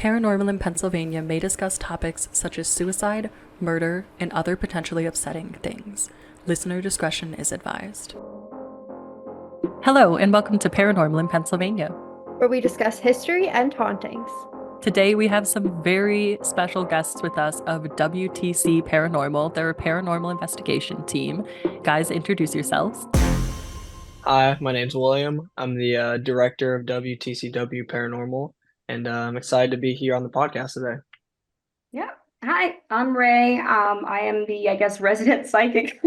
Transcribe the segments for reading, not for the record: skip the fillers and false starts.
Paranormal in Pennsylvania may discuss topics such as suicide, murder, and other potentially upsetting things. Listener discretion is advised. Hello, and welcome to Paranormal in Pennsylvania, where we discuss history and hauntings. Today we have some very special guests with us of WTC Paranormal. They're a paranormal investigation team. Guys, introduce yourselves. Hi, my name's William. I'm the director of WTCW Paranormal, and I'm excited to be here on the podcast today. Yeah. Hi, I'm Ray. I am the, resident psychic.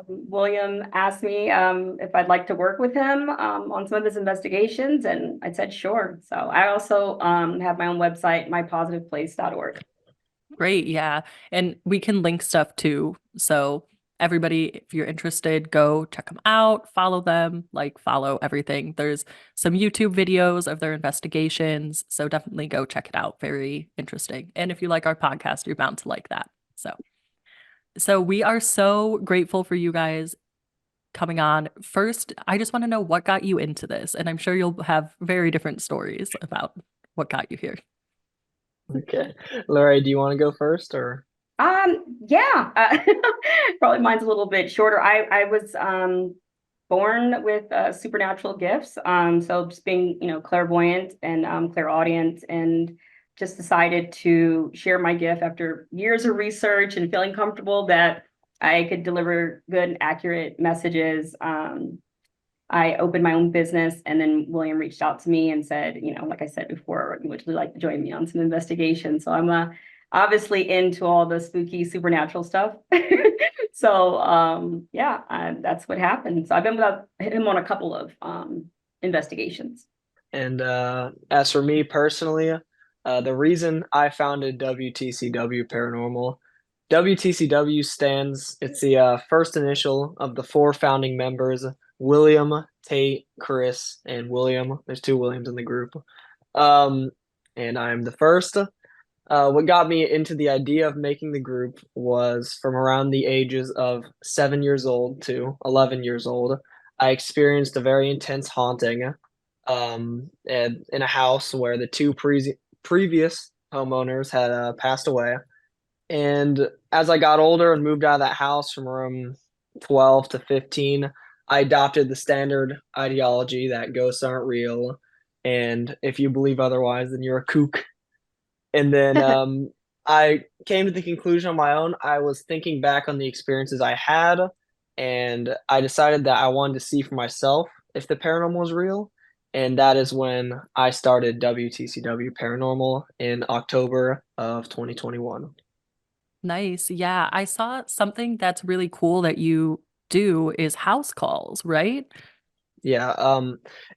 William asked me if I'd like to work with him on some of his investigations, and I said sure. So I also have my own website, mypositiveplace.org. Great, yeah. And we can link stuff too. So everybody, if you're interested, go check them out, follow them, follow everything. There's some YouTube videos of their investigations. So definitely go check it out. Very interesting. And if you like our podcast, you're bound to like that. So we are so grateful for you guys coming on. First, I just want to know what got you into this. And I'm sure you'll have very different stories about what got you here. Okay. Larry, do you want to go first or? Yeah, probably mine's a little bit shorter. I was born with supernatural gifts. So just being, clairvoyant and clairaudient, and just decided to share my gift after years of research and feeling comfortable that I could deliver good and accurate messages. I opened my own business, and then William reached out to me and said, like I said before, would you like to join me on some investigations? So I'm obviously into all the spooky supernatural stuff. So that's what happened. So I've been with him on a couple of investigations. And as for me personally, the reason I founded WTCW Paranormal, WTCW it's the first initial of the 4 founding members: William, Tate, Chris, and William. There's 2 Williams in the group. And I'm the first. What got me into the idea of making the group was from around the ages of 7 years old to 11 years old. I experienced a very intense haunting in a house where the 2 previous homeowners had passed away. And as I got older and moved out of that house from around 12 to 15, I adopted the standard ideology that ghosts aren't real. And if you believe otherwise, then you're a kook. And then I came to the conclusion on my own. I was thinking back on the experiences I had, and I decided that I wanted to see for myself if the paranormal was real. And that is when I started WTCW Paranormal in October of 2021. Nice. Yeah, I saw something that's really cool that you do is house calls, right? Yeah.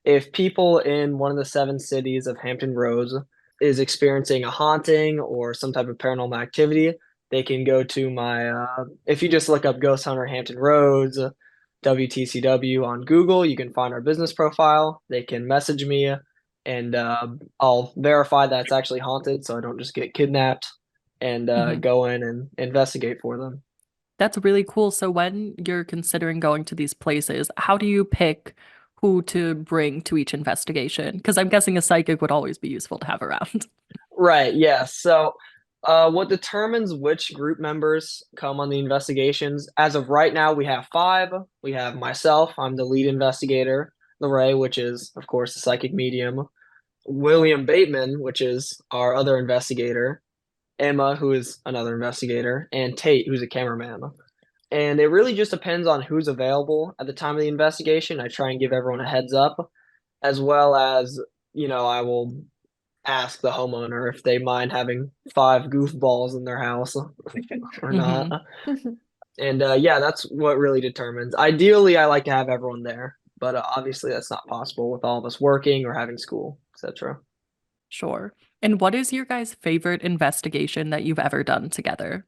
If people in one of the 7 cities of Hampton Roads is experiencing a haunting or some type of paranormal activity, they can go to my, if you just look up Ghost Hunter Hampton Roads, WTCW on Google, you can find our business profile. They can message me, and I'll verify that it's actually haunted so I don't just get kidnapped, and go in and investigate for them. That's really cool. So when you're considering going to these places, how do you pick who to bring to each investigation? Because I'm guessing a psychic would always be useful to have around. Right, yeah. So what determines which group members come on the investigations, as of right now, we have 5. We have myself, I'm the lead investigator, Lorraine, which is, of course, the psychic medium, William Bateman, which is our other investigator, Emma, who is another investigator, and Tate, who's a cameraman. And it really just depends on who's available at the time of the investigation. I try and give everyone a heads up, as well as, I will ask the homeowner if they mind having 5 goofballs in their house or not. And that's what really determines. Ideally, I like to have everyone there, but obviously that's not possible with all of us working or having school, etc. Sure. And what is your guys' favorite investigation that you've ever done together?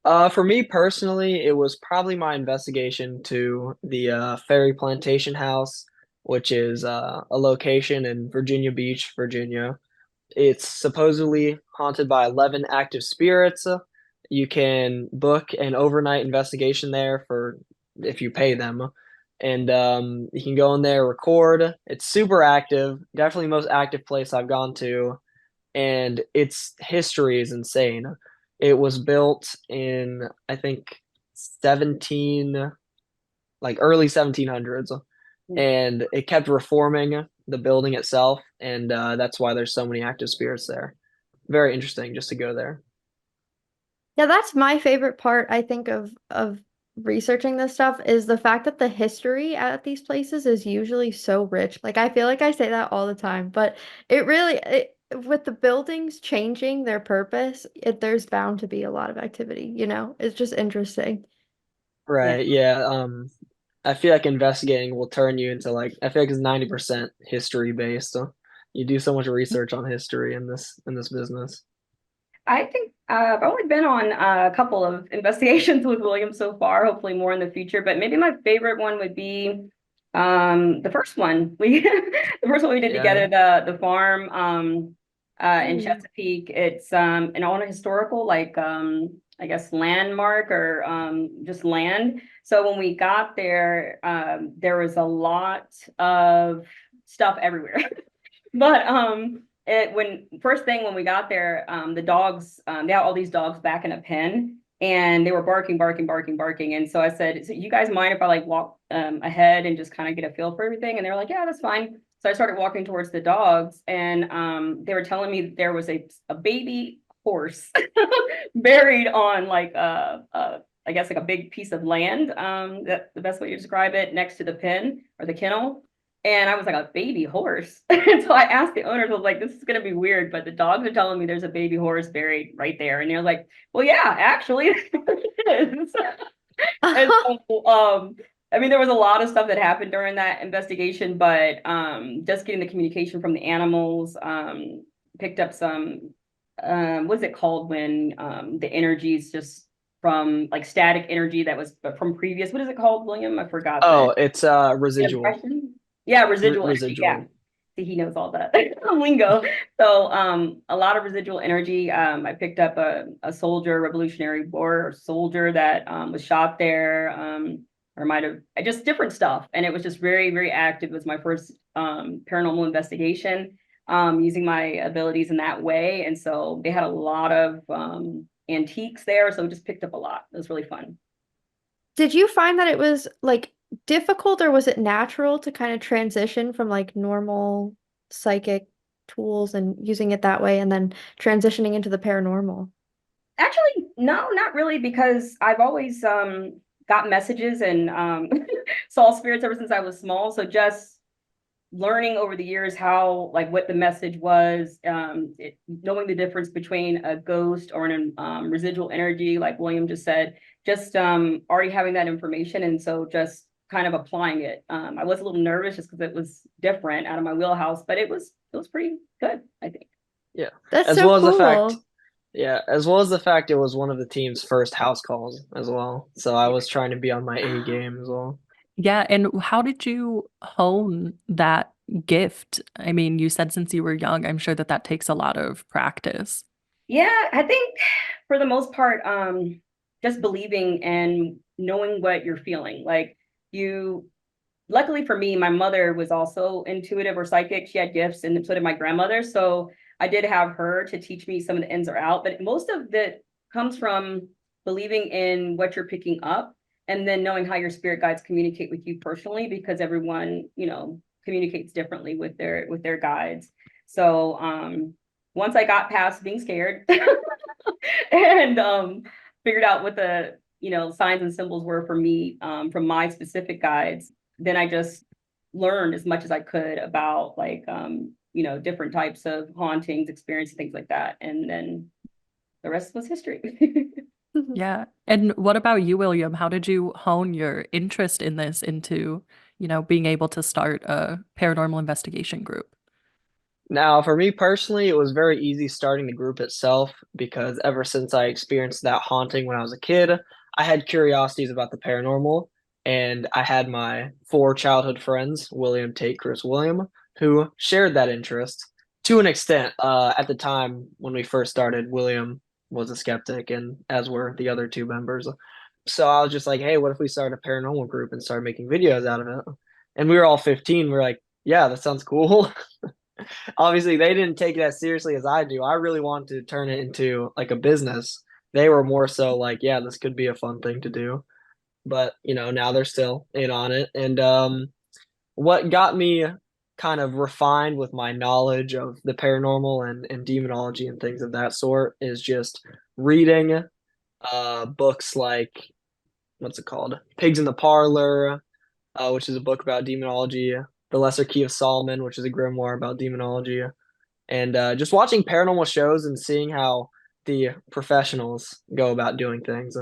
For me personally, it was probably my investigation to the Ferry Plantation House, which is a location in Virginia Beach, Virginia. It's supposedly haunted by 11 active spirits. You can book an overnight investigation there for if you pay them. and you can go in there, record. It's super active, definitely the most active place I've gone to, and its history is insane. It was built in, I think, 17, like early 1700s, and it kept reforming the building itself, and that's why there's so many active spirits there. Very interesting just to go there. Yeah, that's my favorite part, I think, of researching this stuff is the fact that the history at these places is usually so rich. Like I feel like I say that all the time, but with the buildings changing their purpose, there's bound to be a lot of activity, you know? It's just interesting. Yeah. Right, yeah. I feel like investigating will turn you into like I feel like it's 90% history based. So you do so much research on history in this business. I think I've only been on a couple of investigations with William so far, hopefully more in the future, but maybe my favorite one would be the first one. We the first one we did Yeah. together, the farm in Mm. Chesapeake. It's an on a historical like I guess landmark or just land. So when we got there, there was a lot of stuff everywhere. But it when first thing when we got there, the dogs, they had all these dogs back in a pen and they were barking, barking, barking, barking. And so I said, so you guys mind if I like walk ahead and just kind of get a feel for everything? And they were like, yeah, that's fine. So I started walking towards the dogs and they were telling me there was a baby horse buried on like I guess like a big piece of land. That the best way to describe it, next to the pen or the kennel. And I was like, a baby horse. And so I asked the owners, I was like, this is gonna be weird, but the dogs are telling me there's a baby horse buried right there. And they're like, well, yeah, actually it is. And so I mean there was a lot of stuff that happened during that investigation, but just getting the communication from the animals, picked up some what's it called when the energies just from like static energy that was from previous, what is it called, William? I forgot Oh, the it's residual. impression. Yeah, residual energy. Yeah. Residual. See, he knows all that lingo. So a lot of residual energy. I picked up a soldier, Revolutionary War soldier that was shot there, or might have just different stuff. And it was just very, very active. It was my first paranormal investigation, using my abilities in that way. And so they had a lot of antiques there. So we just picked up a lot. It was really fun. Did you find that it was like difficult or was it natural to kind of transition from like normal psychic tools and using it that way and then transitioning into the paranormal? Actually, no, not really, because I've always got messages and saw spirits ever since I was small. So just learning over the years how like what the message was, knowing the difference between a ghost or an residual energy, like William just said, just already having that information, and so just kind of applying it. I was a little nervous just because it was different out of my wheelhouse, but it was pretty good, I think. Yeah. That's As so well as the fact, cool. yeah, as well as the fact it was one of the team's first house calls as well. So I was trying to be on my A game as well. Yeah, and how did you hone that gift? I mean, you said since you were young, I'm sure that that takes a lot of practice. Yeah, I think for the most part, just believing and knowing what you're feeling. Like you, luckily for me, my mother was also intuitive or psychic. She had gifts, and so did my grandmother. So I did have her to teach me some of the ins or out, but most of it comes from believing in what you're picking up and then knowing how your spirit guides communicate with you personally, because everyone, communicates differently with their guides. So once I got past being scared and figured out what the signs and symbols were for me, from my specific guides, then I just learned as much as I could about like different types of hauntings, experiences, things like that, and then the rest was history. Yeah. And what about you, William? How did you hone your interest in this into, being able to start a paranormal investigation group? Now, for me personally, it was very easy starting the group itself because ever since I experienced that haunting when I was a kid, I had curiosities about the paranormal, and I had my four childhood friends, William, Tate, Chris, William, who shared that interest to an extent. At the time when we first started, William was a skeptic, and as were the other two members. So I was just like, hey, what if we started a paranormal group and started making videos out of it? And we were all 15. We are like, yeah, that sounds cool. Obviously, they didn't take it as seriously as I do. I really wanted to turn it into like a business. They were more so like, yeah, this could be a fun thing to do. But, now they're still in on it. And what got me kind of refined with my knowledge of the paranormal and demonology and things of that sort is just reading books like, what's it called? Pigs in the Parlor, which is a book about demonology, The Lesser Key of Solomon, which is a grimoire about demonology, and just watching paranormal shows and seeing how the professionals go about doing things.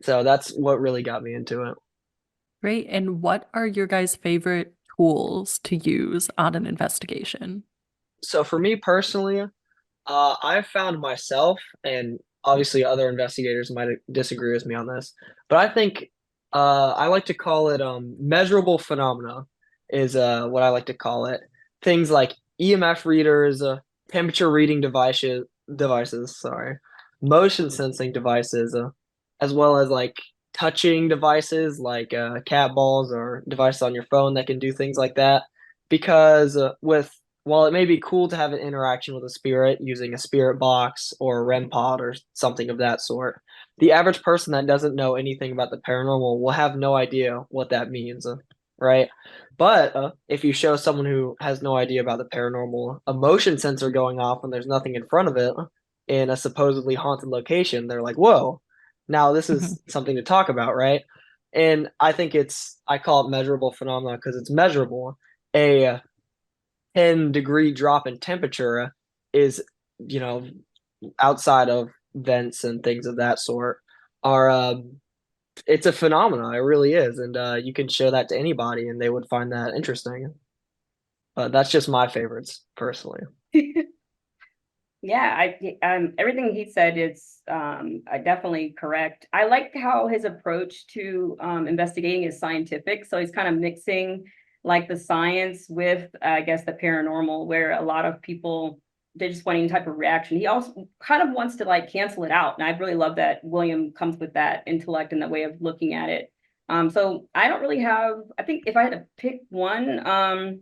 So that's what really got me into it. Great. And what are your guys' favorite tools to use on an investigation? So for me personally, I've found myself, and obviously other investigators might disagree with me on this, but I think I like to call it measurable phenomena is what I like to call it. Things like EMF readers, temperature reading devices, sorry, motion sensing devices, as well as like touching devices like cat balls or devices on your phone that can do things like that. Because with while it may be cool to have an interaction with a spirit using a spirit box or a REM pod or something of that sort, the average person that doesn't know anything about the paranormal will have no idea what that means, right? But if you show someone who has no idea about the paranormal a motion sensor going off when there's nothing in front of it in a supposedly haunted location, they're like, whoa, now this Mhm. is something to talk about, right? And I think I call it measurable phenomena because it's measurable. A 10-degree drop in temperature is, you know, outside of vents and things of that sort are it's a phenomenon. It really is. And you can show that to anybody and they would find that interesting. That's just my favorites personally. Yeah, everything he said is definitely correct. I like how his approach to investigating is scientific. So he's kind of mixing like the science with, I guess, the paranormal, where a lot of people they just want any type of reaction. He also kind of wants to like cancel it out, and I really love that William comes with that intellect and that way of looking at it. So I don't really have. I think if I had to pick one,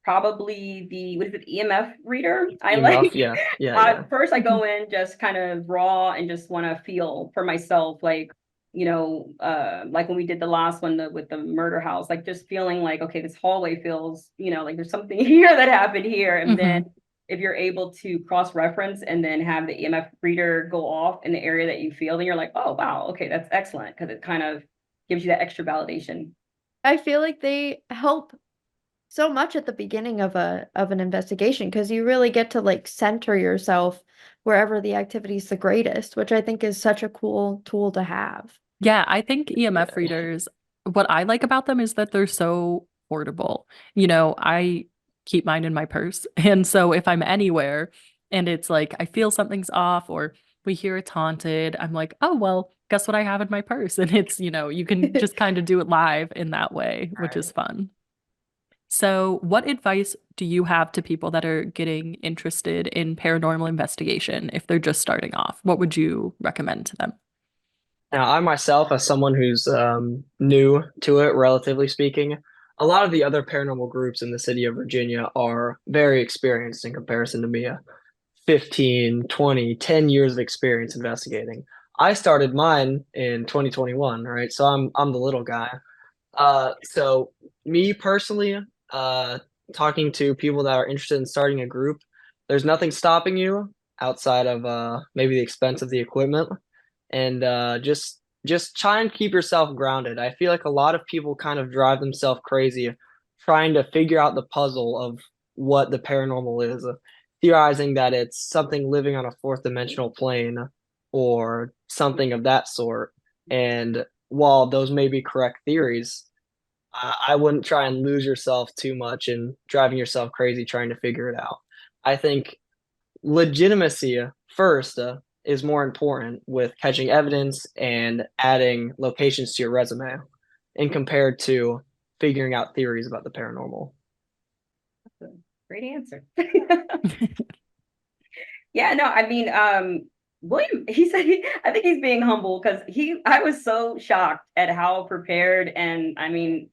probably the what is it, EMF reader. I Enough, like yeah, yeah, yeah. first I go in just kind of raw and just want to feel for myself, like, like when we did the last one with the murder house, like just feeling like, okay, this hallway feels, like there's something here that happened here. And then Mhm. if you're able to cross-reference and then have the EMF reader go off in the area that you feel, then you're like, oh wow, okay, that's excellent, because it kind of gives you that extra validation. I feel like they help so much at the beginning of an investigation because you really get to like center yourself wherever the activity is the greatest, which I think is such a cool tool to have. Yeah, I think EMF Yeah. readers, what I like about them is that they're so portable. I keep mine in my purse. And so if I'm anywhere and it's like I feel something's off or we hear it's haunted, I'm like, oh, well, guess what I have in my purse? And it's, you can just kind of do it live in that way, which Right. is fun. So, what advice do you have to people that are getting interested in paranormal investigation if they're just starting off? What would you recommend to them? Now, I myself, as someone who's new to it, relatively speaking, a lot of the other paranormal groups in the city of Virginia are very experienced in comparison to me. 15, 20, 10 years of experience investigating. I started mine in 2021, right? So I'm the little guy. So me personally, uh, talking to people that are interested in starting a group, there's nothing stopping you outside of maybe the expense of the equipment, and just try and keep yourself grounded. I feel like a lot of people kind of drive themselves crazy trying to figure out the puzzle of what the paranormal is, theorizing that it's something living on a fourth dimensional plane or something of that sort. And while those may be correct theories, I wouldn't try and lose yourself too much in driving yourself crazy trying to figure it out. I think legitimacy first is more important with catching evidence and adding locations to your resume, and compared to figuring out theories about the paranormal. That's a great answer. Yeah, no, I mean, William, he said I think he's being humble because I was so shocked at how prepared, and I mean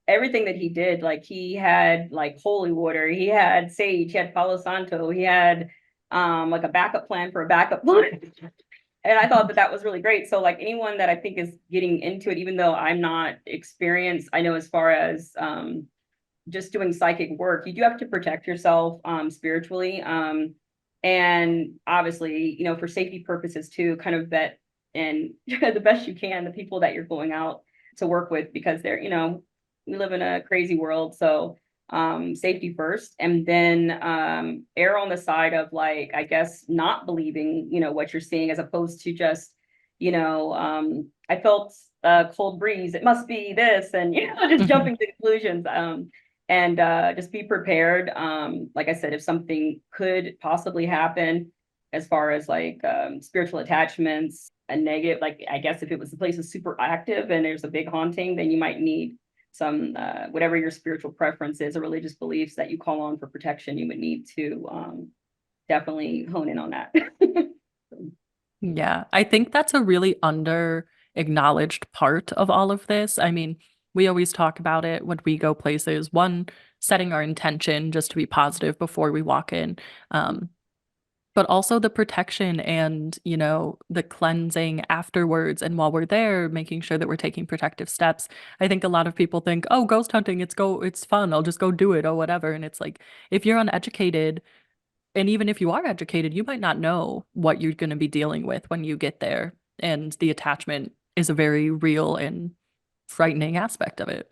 everything that he did. Like he had like holy water, he had sage, he had Palo Santo, he had like a backup plan for a backup plan. And I thought that that was really great. So like anyone that I think is getting into it, even though I'm not experienced, I know as far as just doing psychic work, you do have to protect yourself spiritually. And obviously, you know, for safety purposes too, kind of vet and the best you can the people that you're going out to work with, because they're, you know, we live in a crazy world. So safety first, and then err on the side of like, I guess, not believing, you know, what you're seeing, as opposed to just, you know, I felt a cold breeze, it must be this, and you know, just jumping to conclusions. And just be prepared. Like I said, if something could possibly happen as far as like spiritual attachments, a negative, like I guess if it was the place is super active and there's a big haunting, then you might need some whatever your spiritual preference is or religious beliefs that you call on for protection, you would need to definitely hone in on that. Yeah, I think that's a really under acknowledged part of all of this. I mean, we always talk about it when we go places. One, setting our intention just to be positive before we walk in. But also the protection and, you know, the cleansing afterwards. And while we're there, making sure that we're taking protective steps. I think a lot of people think, oh, ghost hunting, it's fun. I'll just go do it or whatever. And it's like, if you're uneducated, and even if you are educated, you might not know what you're going to be dealing with when you get there. And the attachment is a very real and frightening aspect of it.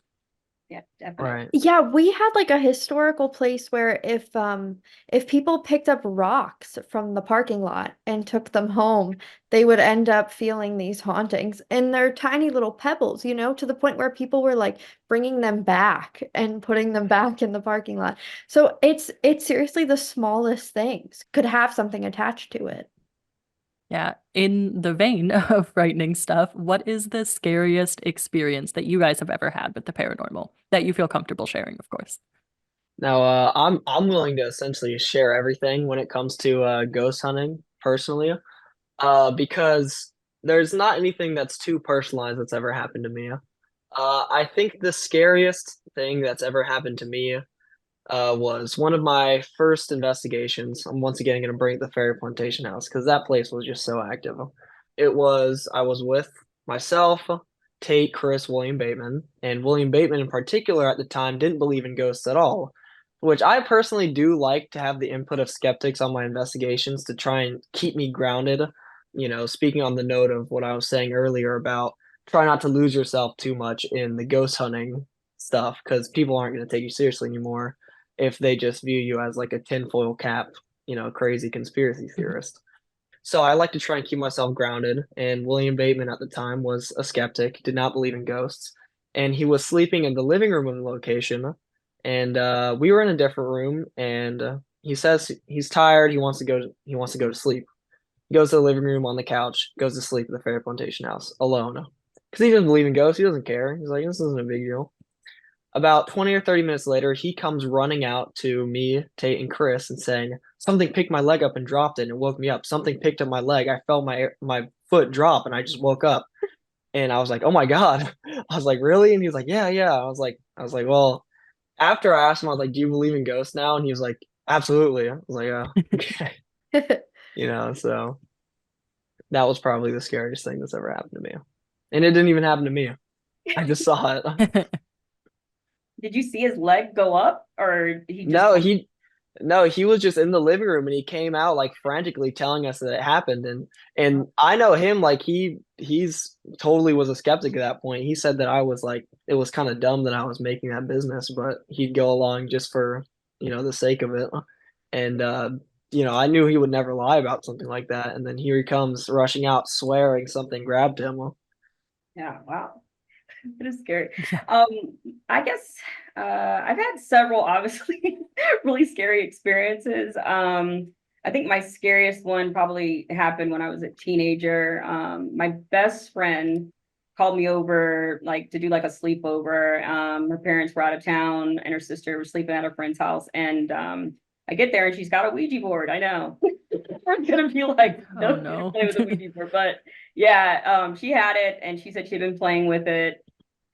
Yeah, definitely. Right. Yeah, we had like a historical place where if people picked up rocks from the parking lot and took them home, they would end up feeling these hauntings. And they're tiny little pebbles, you know, to the point where people were like bringing them back and putting them back in the parking lot. So it's seriously the smallest things could have something attached to it. Yeah. In the vein of frightening stuff, what is the scariest experience that you guys have ever had with the paranormal that you feel comfortable sharing, of course? Now, I'm willing to essentially share everything when it comes to ghost hunting personally, because there's not anything that's too personalized that's ever happened to me. I think the scariest thing that's ever happened to me was one of my first investigations. I'm once again going to bring the Fairy Plantation House because that place was just so active. I was with myself, Tate, Chris, William Bateman, and William Bateman in particular at the time didn't believe in ghosts at all, which I personally do like to have the input of skeptics on my investigations to try and keep me grounded. You know, speaking on the note of what I was saying earlier about try not to lose yourself too much in the ghost hunting stuff because people aren't going to take you seriously anymore if they just view you as like a tinfoil cap, you know, crazy conspiracy theorist. So I like to try and keep myself grounded. And William Bateman at the time was a skeptic, did not believe in ghosts, and he was sleeping in the living room of the location. And we were in a different room, and he says he's tired. He wants to go to sleep. He goes to the living room on the couch, goes to sleep at the Fairy Plantation House alone because he doesn't believe in ghosts. He doesn't care. He's like, this isn't a big deal. About 20 or 30 minutes later, he comes running out to me, Tate, and Chris and saying, something picked my leg up and dropped it and it woke me up. Something picked up my leg. I felt my foot drop and I just woke up. And I was like, oh my God. I was like, really? And he was like, yeah, yeah. Well, after I asked him, I was like, do you believe in ghosts now? And he was like, absolutely. I was like, okay. You know, so that was probably the scariest thing that's ever happened to me. And it didn't even happen to me. I just saw it. Did you see his leg go up, or he just No, he was just in the living room and he came out like frantically telling us that it happened and I know him like he's totally was a skeptic at that point. He said that I was like it was kind of dumb that I was making that business, but he'd go along just for, you know, the sake of it. And you know, I knew he would never lie about something like that. And then here he comes rushing out swearing something grabbed him. yeah, wow. It is scary. Yeah. I guess I've had several obviously really scary experiences. I think my scariest one probably happened when I was a teenager. My best friend called me over like to do like a sleepover. Her parents were out of town and her sister was sleeping at a friend's house. And I get there and she's got a Ouija board. I know. We're gonna be like, Oh don't no. play with the Ouija board. But yeah, she had it and she said she'd been playing with it.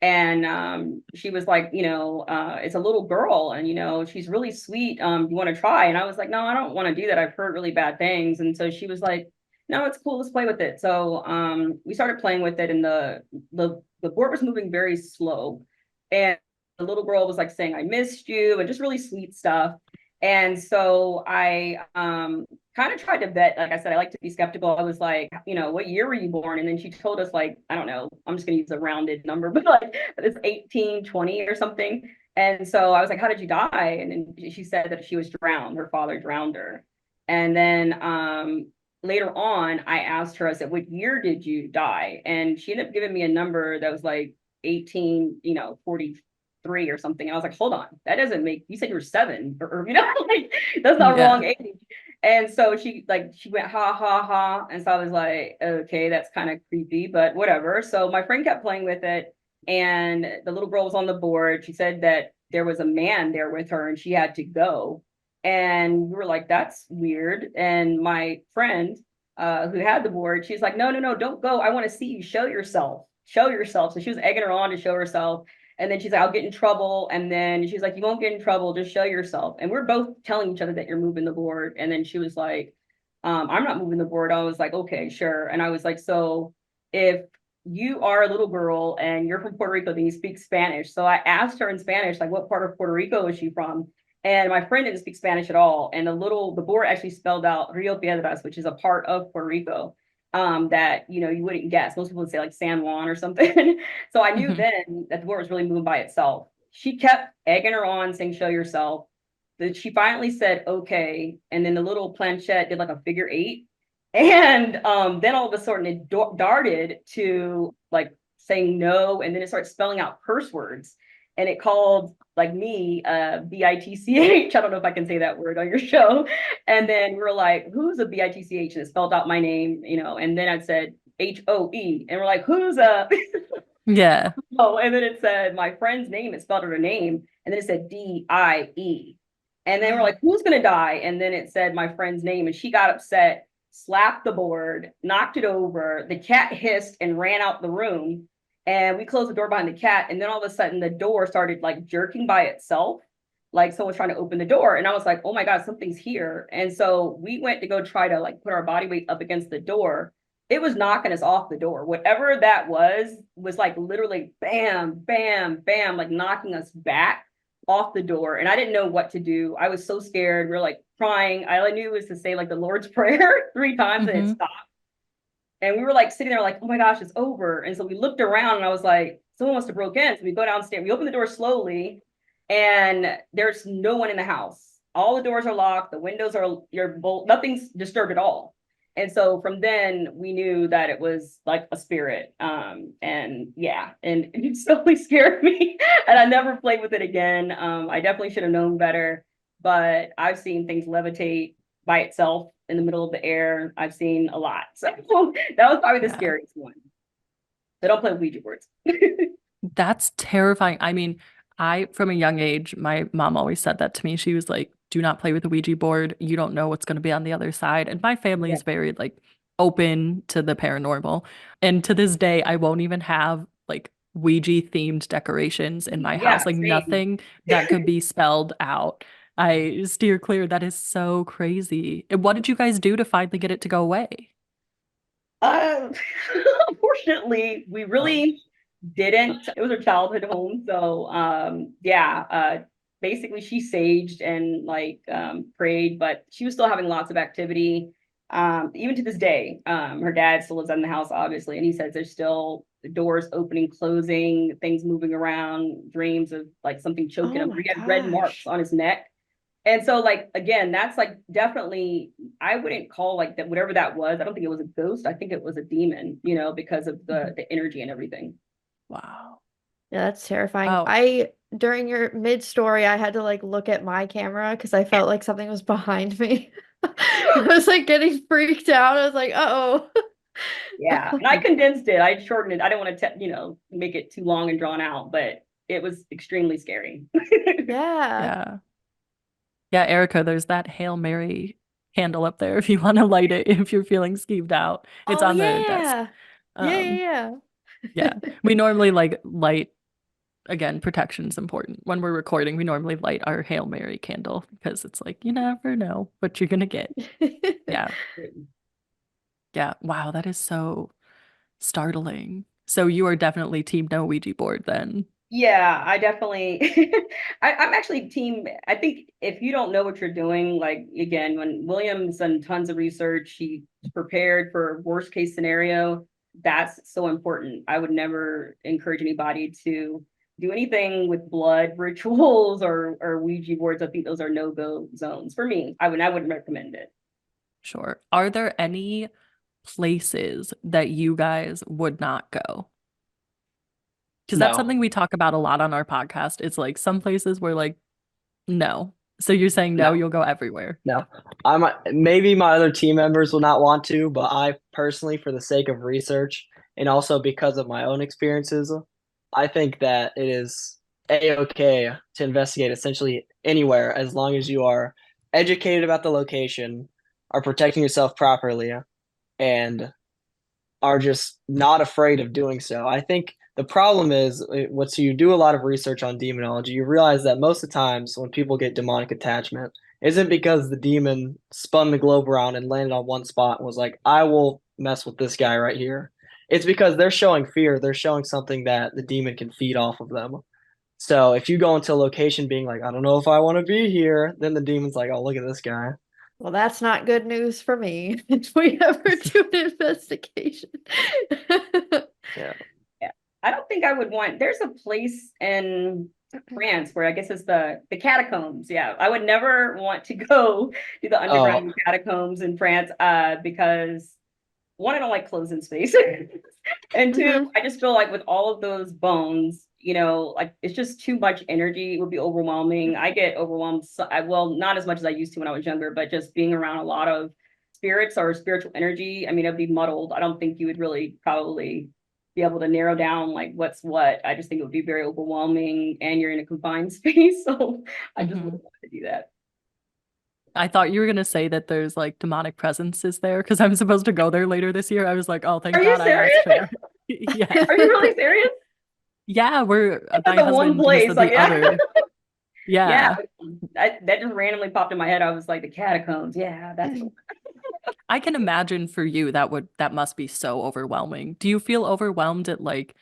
And she was like, it's a little girl and she's really sweet. You want to try? And I was like, no, I don't want to do that. I've heard really bad things. And so she was like, no, it's cool, let's play with it. So we started playing with it and the board was moving very slow. And the little girl was like saying, I missed you, and just really sweet stuff. And so I kind of tried to vet, like I said, I like to be skeptical. I was like, what year were you born? And then she told us, like, I don't know, I'm just gonna use a rounded number, but like it's 1820 or something. And so I was like, how did you die? And then she said that she was drowned, her father drowned her. And then later on, I asked her, I said, what year did you die? And she ended up giving me a number that was like 1843 or something. And I was like, hold on, that doesn't make, you said you were 7 or like that's not Yeah. wrong age. And so she went ha ha ha. And so I was like, okay, that's kind of creepy, but whatever. So my friend kept playing with it and the little girl was on the board. She said that there was a man there with her and she had to go. And we were like, that's weird. And my friend who had the board, she's like, no, no, no, don't go. I want to see you. Show yourself. Show yourself. So she was egging her on to show herself. And then she's like, I'll get in trouble. And then she's like, you won't get in trouble. Just show yourself. And we're both telling each other that you're moving the board. And then she was like, I'm not moving the board. I was like, okay, sure. And I was like, so if you are a little girl and you're from Puerto Rico, then you speak Spanish. So I asked her in Spanish, like, what part of Puerto Rico is she from? And my friend didn't speak Spanish at all. And the board actually spelled out Rio Piedras, which is a part of Puerto Rico that you wouldn't guess. Most people would say like San Juan or something. So I knew then that the board was really moving by itself. She kept egging her on, saying, show yourself. That she finally said, okay. And then the little planchette did like a figure 8. And then all of a sudden it darted to like saying no. And then it started spelling out curse words. And it called like me, bitch. I don't know if I can say that word on your show. And then we were like, who's a bitch? And it spelled out my name, and then I said HOE. And we're like, who's a Yeah. oh, and then it said my friend's name, it spelled her name, and then it said DIE. And then we're like, who's gonna die? And then it said my friend's name, and she got upset, slapped the board, knocked it over. The cat hissed and ran out the room. And we closed the door behind the cat. And then all of a sudden the door started like jerking by itself, like someone's trying to open the door. And I was like, oh my God, something's here. And so we went to go try to like put our body weight up against the door. It was knocking us off the door. Whatever that was like literally bam, bam, bam, like knocking us back off the door. And I didn't know what to do. I was so scared. We were like crying. All I knew was to say like the Lord's Prayer 3 times and it stopped. And we were like sitting there like, oh my gosh, it's over. And so we looked around and I was like, someone must have broke in. So we go downstairs, we open the door slowly and there's no one in the house. All the doors are locked. The windows are your bolt. Nothing's disturbed at all. And so from then we knew that it was like a spirit. And yeah, and it slowly scared me and I never played with it again. I definitely should have known better, but I've seen things levitate by itself in the middle of the air. I've seen a lot. So that was probably the scariest one. So don't play Ouija boards. That's terrifying. I mean, from a young age, my mom always said that to me. She was like, do not play with the Ouija board. You don't know what's going to be on the other side. And my family is very like open to the paranormal. And to this day, I won't even have like Ouija themed decorations in my house, like same. nothing that could be spelled out. I steer clear. That is so crazy. And what did you guys do to finally get it to go away? Unfortunately, we really didn't. It was her childhood home. So basically she saged and like prayed, but she was still having lots of activity. Even to this day, her dad still lives in the house, obviously, and he says there's still the doors opening, closing, things moving around, dreams of like something choking him. He had red marks on his neck. And so, like, again, that's like definitely, I wouldn't call like that, whatever that was. I don't think it was a ghost. I think it was a demon, because of the energy and everything. Wow. Yeah, that's terrifying. Oh. During your mid-story, I had to like look at my camera because I felt like something was behind me. I was like getting freaked out. I was like, uh-oh. Yeah, and I condensed it. I shortened it. I didn't want to, make it too long and drawn out, but it was extremely scary. Yeah. Yeah. Yeah, Erica, there's that Hail candle up there if you want to light it if you're feeling skeeved out. It's Oh on the desk. yeah. Yeah. Yeah. We normally light again, protection's important. When we're recording, we normally light our Hail Mary candle because it's like you never know what you're gonna get. Yeah. Yeah. Wow, that is so startling. So you are definitely team no Ouija board then. Yeah, I definitely I'm actually team. I think if you don't know what you're doing, like again, when William's done tons of research, he's prepared for worst case scenario. That's so important. I would never encourage anybody to do anything with blood rituals or Ouija boards. I think those are no-go zones for me. I wouldn't recommend it. Sure. Are there any places that you guys would not go? Because that's No, something we talk about a lot on our podcast. It's like some places we're like, no. So you're saying no, no, you'll go everywhere. no. Maybe my other team members will not want to, but I personally, for the sake of research and also because of my own experiences, I think that it is a-okay to investigate essentially anywhere as long as you are educated about the location, are protecting yourself properly, and are just not afraid of doing so. I think the problem is once you do a lot of research on demonology, you realize that most of the times when people get demonic attachment, isn't because the demon spun the globe around and landed on one spot and was like, I will mess with this guy right here. It's because they're showing fear. They're showing something that the demon can feed off of them. So if you go into a location being like, I don't know if I want to be here, then the demon's like, oh, look at this guy. Well, that's not good news for me if we ever do an investigation. Yeah. Yeah. I don't think I would want, there's a place in France where I guess it's the catacombs. Yeah. I would never want to go to the Oh, underground catacombs in France because one, I don't like closing space. And two, Mhm. I just feel like with all of those bones, like it's just too much energy. It would be overwhelming. I get overwhelmed. Well, not as much as I used to when I was younger, but just being around a lot of spirits or spiritual energy, I mean, it'd be muddled. I don't think you would really probably be able to narrow down like what's what. I just think it would be very overwhelming and you're in a confined space. So I just Mhm. wouldn't want to do that. I thought you were gonna say that there's like demonic presences there because I'm supposed to go there later this year. I was like, oh, thank Are you God I serious? asked her. Yeah. Are you really serious? Yeah, we're That's my the one husband, he place. said Like, the yeah. other. Yeah, Yeah. that just randomly popped in my head. I was like, the catacombs. Yeah, that's. I can imagine for you that must be so overwhelming. Do you feel overwhelmed at like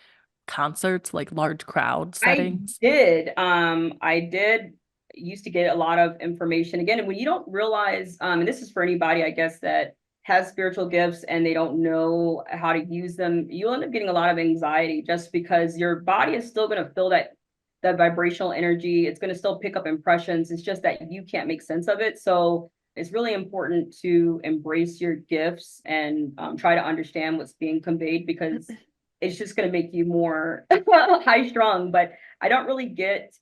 concerts, like large crowd I settings? did. I did used to get a lot of information again, and when you don't realize, and this is for anybody, I guess, that has spiritual gifts and they don't know how to use them, you'll end up getting a lot of anxiety just because your body is still going to feel that vibrational energy. It's going to still pick up impressions. It's just that you can't make sense of it. So it's really important to embrace your gifts and try to understand what's being conveyed because it's just going to make you more high strung. But I don't really get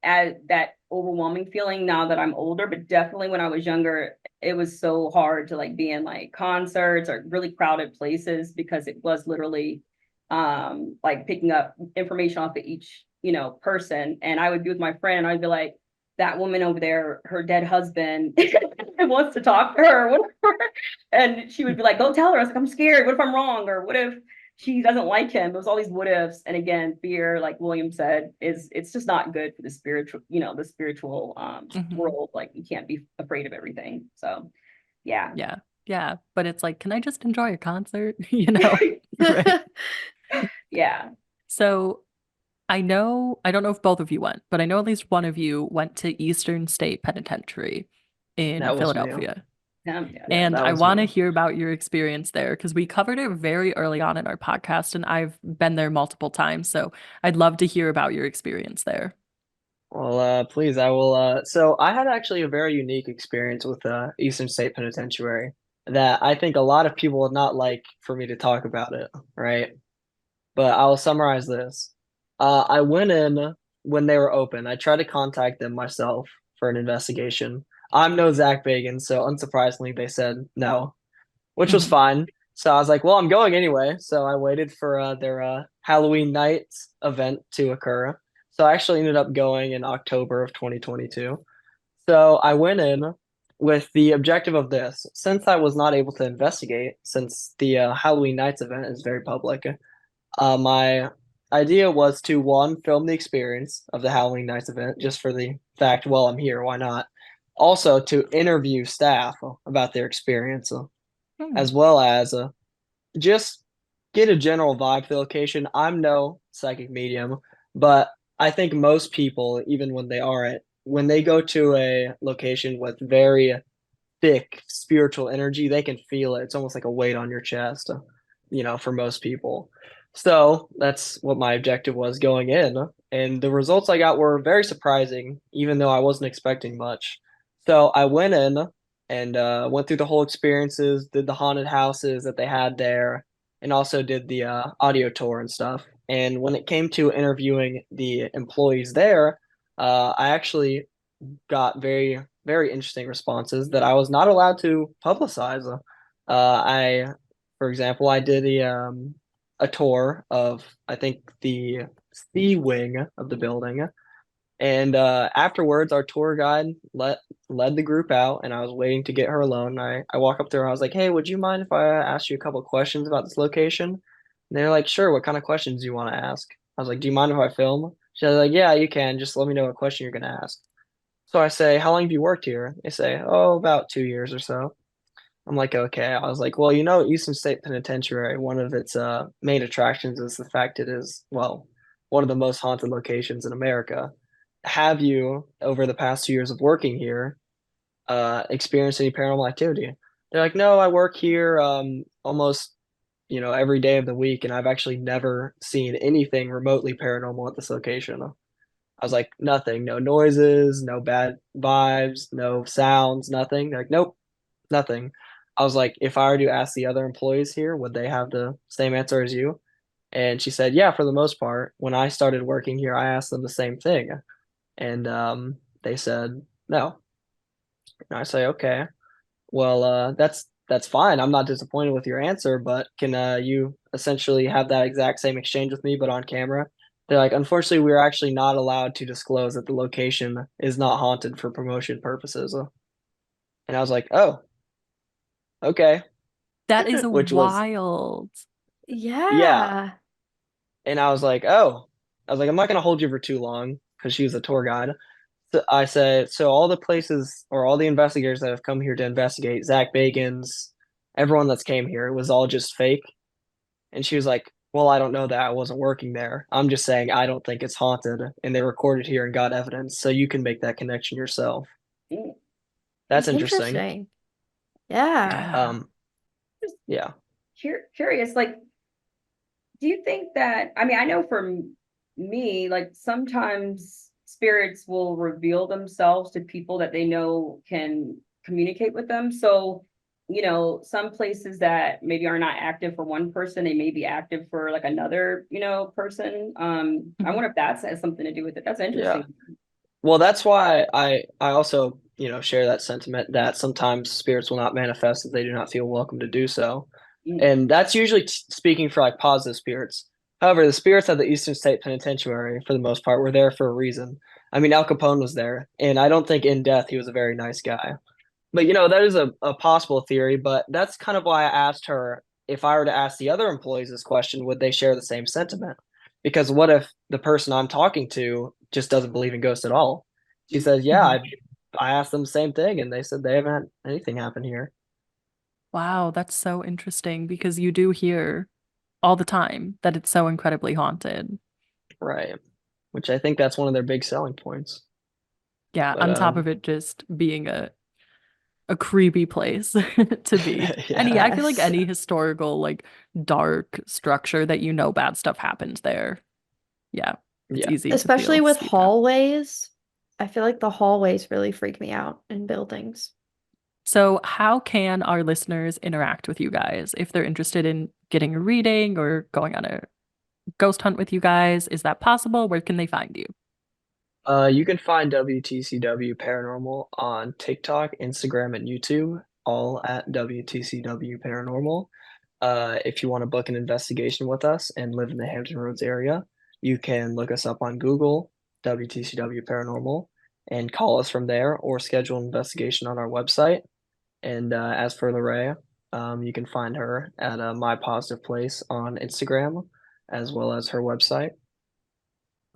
at that overwhelming feeling now that I'm older, but definitely when I was younger, it was so hard to like be in like concerts or really crowded places because it was literally like picking up information off of each, person. And I would be with my friend and I'd be like, that woman over there, her dead husband wants to talk to her, whatever. And she would be like, go tell her. I was like, I'm scared. What if I'm wrong? Or what if she doesn't like him? It was all these what ifs. And again, fear, like William said, it's just not good for the spiritual, Hmm. world. Like you can't be afraid of everything. So yeah. Yeah. Yeah. But it's like, can I just enjoy a concert? You know? Right. Yeah. So I don't know if both of you went, but I know at least one of you went to Eastern State Penitentiary in that was me. Philadelphia. Yeah. Yeah, And that I was want to me. hear about your experience there because we covered it very early on in our podcast, and I've been there multiple times. So I'd love to hear about your experience there. Well, please, I will. So I had actually a very unique experience with Eastern State Penitentiary that I think a lot of people would not like for me to talk about it, right? But I will summarize this. I went in when they were open. I tried to contact them myself for an investigation. I'm no Zach Bagan, so unsurprisingly, they said no, which was Mhm. fine. So I was like, well, I'm going anyway. So I waited for their Halloween night event to occur. So I actually ended up going in October of 2022. So I went in with the objective of this, since I was not able to investigate, since the Halloween Nights event is very public, my idea was to one, film the experience of the Halloween Nights event, just for the fact, well, I'm here, why not? Also, to interview staff about their experience, Hmm. as well as just get a general vibe for the location. I'm no psychic medium, but I think most people, even when they go to a location with very thick spiritual energy, they can feel it. It's almost like a weight on your chest, for most people. So that's what my objective was going in. And the results I got were very surprising, even though I wasn't expecting much. So I went in and went through the whole experiences, did the haunted houses that they had there, and also did the audio tour and stuff. And when it came to interviewing the employees there, I actually got very, very interesting responses that I was not allowed to publicize. For example, I did a tour of, I think, the C wing of the building, and afterwards, our tour guide led the group out, and I was waiting to get her alone. I walk up to her. I was like, "Hey, would you mind if I asked you a couple of questions about this location?" And they're like, "Sure. What kind of questions do you want to ask?" I was like, "Do you mind if I film?" She's like, "Yeah, you can. Just let me know what question you're gonna ask." So I say, "How long have you worked here?" They say, "Oh, about 2 years or so." I'm like, "Okay." I was like, "Well, Eastern State Penitentiary, one of its main attractions is the fact it is, well, one of the most haunted locations in America. Have you, over the past 2 years of working here, experienced any paranormal activity?" They're like, "No, I work here almost, every day of the week, and I've actually never seen anything remotely paranormal at this location." I was like, "Nothing, no noises, no bad vibes, no sounds, nothing." They're like, "Nope, nothing." I was like, "If I were to ask the other employees here, would they have the same answer as you?" And she said, "Yeah, for the most part. When I started working here, I asked them the same thing, and they said no." And I say, "Okay, well, that's fine. I'm not disappointed with your answer, but can you essentially have that exact same exchange with me, but on camera?" They're like, "Unfortunately, we're actually not allowed to disclose that the location is not haunted for promotion purposes." And I was like, "Oh, okay," That is which was, wild. yeah. Yeah. And I was like, "Oh," I was like, "I'm not gonna hold you for too long," because she was a tour guide. So I said, "So all the places or all the investigators that have come here to investigate, Zach Bagans, everyone that's came here, it was all just fake?" And she was like, "Well, I don't know that. I wasn't working there. I'm just saying I don't think it's haunted, and they recorded here and got evidence, so you can make that connection yourself." Mm. That's interesting. Interesting. Yeah. Yeah. Just Yeah. curious, like, do you think that, I mean, I know for me, like sometimes spirits will reveal themselves to people that they know can communicate with them. So, some places that maybe are not active for one person, they may be active for like another, person. I Mhm. wonder if that has something to do with it. That's Yeah. interesting. Well, that's why I also, share that sentiment that sometimes spirits will not manifest if they do not feel welcome to do so. Mm, And that's usually speaking for like positive spirits. However, the spirits at the Eastern State Penitentiary, for the most part, were there for a reason. I mean, Al Capone was there, and I don't think in death he was a very nice guy. But that is a possible theory. But that's kind of why I asked her, if I were to ask the other employees this question, would they share the same sentiment? Because what if the person I'm talking to just doesn't believe in ghosts at all? She says, "Yeah, Mhm. I asked them the same thing, and they said they haven't had anything happen here." Wow, that's so interesting because you do hear all the time that it's so incredibly haunted. Right. Which I think that's one of their big selling points. Yeah, But on top of it just being a creepy place to be. Any yeah, I feel like Yes. any historical like dark structure that bad stuff happened there. Yeah, it's yeah, easy to Especially feel with see that. hallways. I feel like the hallways really freak me out in buildings. So, how can our listeners interact with you guys if they're interested in getting a reading or going on a ghost hunt with you guys? Is that possible? Where can they find you? You can find WTCW Paranormal on TikTok, Instagram, and YouTube, all at WTCW Paranormal. If you want to book an investigation with us and live in the Hampton Roads area, you can look us up on Google, WTCW Paranormal. and call us from there or schedule an investigation on our website. And as for Lorraine, you can find her at My Positive Place on Instagram, as well as her website.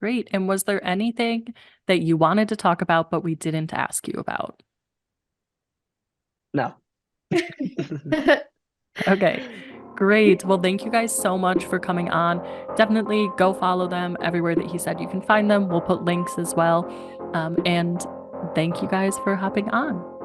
Great. And was there anything that you wanted to talk about, but we didn't ask you about? No. Okay, great. Well, thank you guys so much for coming on. Definitely go follow them everywhere that he said you can find them. We'll put links as well. And thank you guys for hopping on.